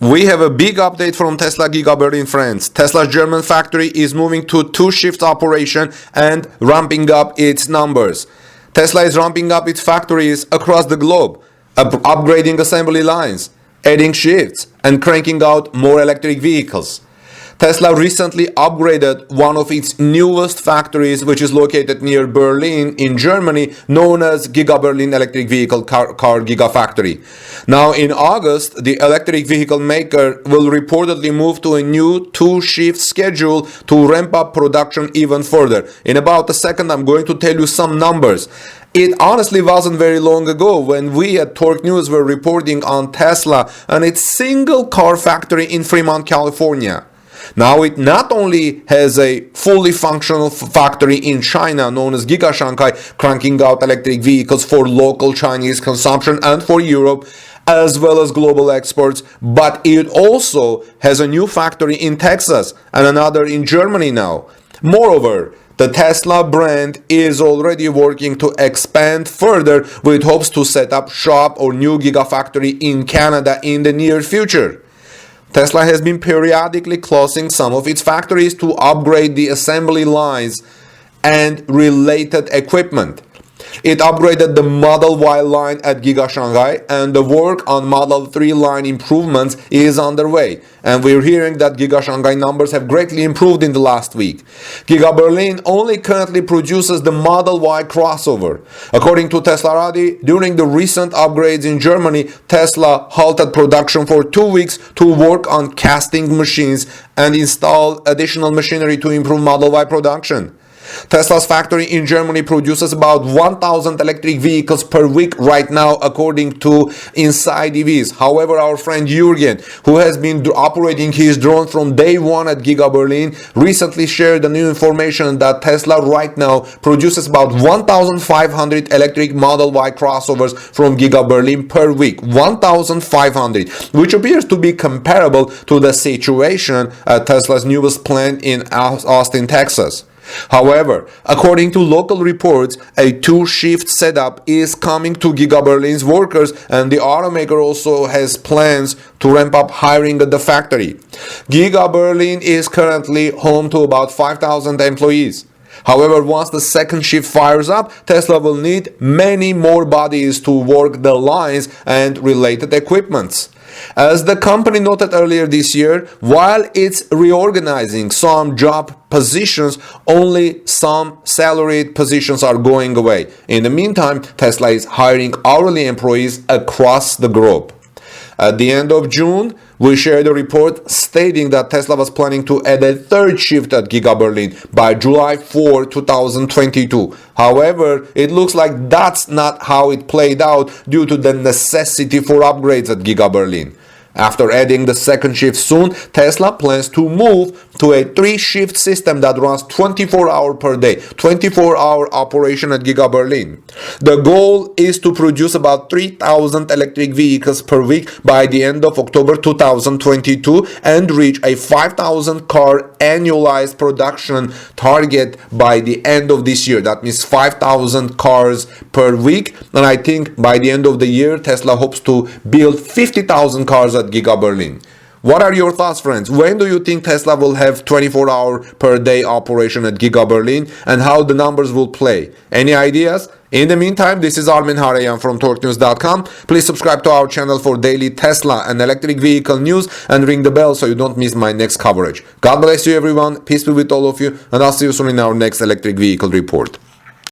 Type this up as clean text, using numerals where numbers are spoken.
We have a big update from Tesla Giga Berlin, friends. Tesla's German factory is moving to two-shift operation and ramping up its numbers. Tesla is ramping up its factories across the globe, upgrading assembly lines, adding shifts, and cranking out more electric vehicles. Tesla recently upgraded one of its newest factories, which is located near Berlin in Germany, known as Giga Berlin Electric Vehicle Car Gigafactory. Now in August, the electric vehicle maker will reportedly move to a new two-shift schedule to ramp up production even further. In about a second, I'm going to tell you some numbers. It honestly wasn't very long ago when we at Torque News were reporting on Tesla and its single car factory in Fremont, California. Now it not only has a fully functional factory in China known as Giga Shanghai, cranking out electric vehicles for local Chinese consumption and for Europe, as well as global exports, but it also has a new factory in Texas and another in Germany now. Moreover, the Tesla brand is already working to expand further with hopes to set up shop or new gigafactory in Canada in the near future. Tesla has been periodically closing some of its factories to upgrade the assembly lines and related equipment. It upgraded the Model Y line at Giga Shanghai, and the work on Model 3 line improvements is underway. And we're hearing that Giga Shanghai numbers have greatly improved in the last week. Giga Berlin only currently produces the Model Y crossover. According to Teslarati, during the recent upgrades in Germany, Tesla halted production for 2 weeks to work on casting machines and install additional machinery to improve Model Y production. Tesla's factory in Germany produces about 1,000 electric vehicles per week right now, according to InsideEVs. However, our friend Jurgen, who has been operating his drone from day one at Giga Berlin, recently shared the new information that Tesla right now produces about 1,500 electric Model Y crossovers from Giga Berlin per week. 1,500, which appears to be comparable to the situation at Tesla's newest plant in Austin, Texas. However, according to local reports, a two-shift setup is coming to Giga Berlin's workers, and the automaker also has plans to ramp up hiring at the factory. Giga Berlin is currently home to about 5,000 employees. However, once the second shift fires up, Tesla will need many more bodies to work the lines and related equipments. As the company noted earlier this year, while it's reorganizing some job positions, only some salaried positions are going away. In the meantime, Tesla is hiring hourly employees across the globe. At the end of June, we shared a report stating that Tesla was planning to add a third shift at Giga Berlin by July 4, 2022. However, it looks like that's not how it played out due to the necessity for upgrades at Giga Berlin. After adding the second shift soon, Tesla plans to move to a three-shift system that runs 24 hours per day, 24-hour operation at Giga Berlin. The goal is to produce about 3,000 electric vehicles per week by the end of October 2022 and reach a 5,000 car annualized production target by the end of this year. That means 5,000 cars per week, and I think by the end of the year, Tesla hopes to build 50,000 cars at Giga Berlin. What are your thoughts, friends? When do you think Tesla will have 24-hour per day operation at Giga Berlin, and how the numbers will play? Any ideas? In the meantime, this is Armin Harayan from TorqueNews.com. Please subscribe to our channel for daily Tesla and electric vehicle news and ring the bell so you don't miss my next coverage. God bless you, everyone. Peace be with all of you, and I'll see you soon in our next electric vehicle report.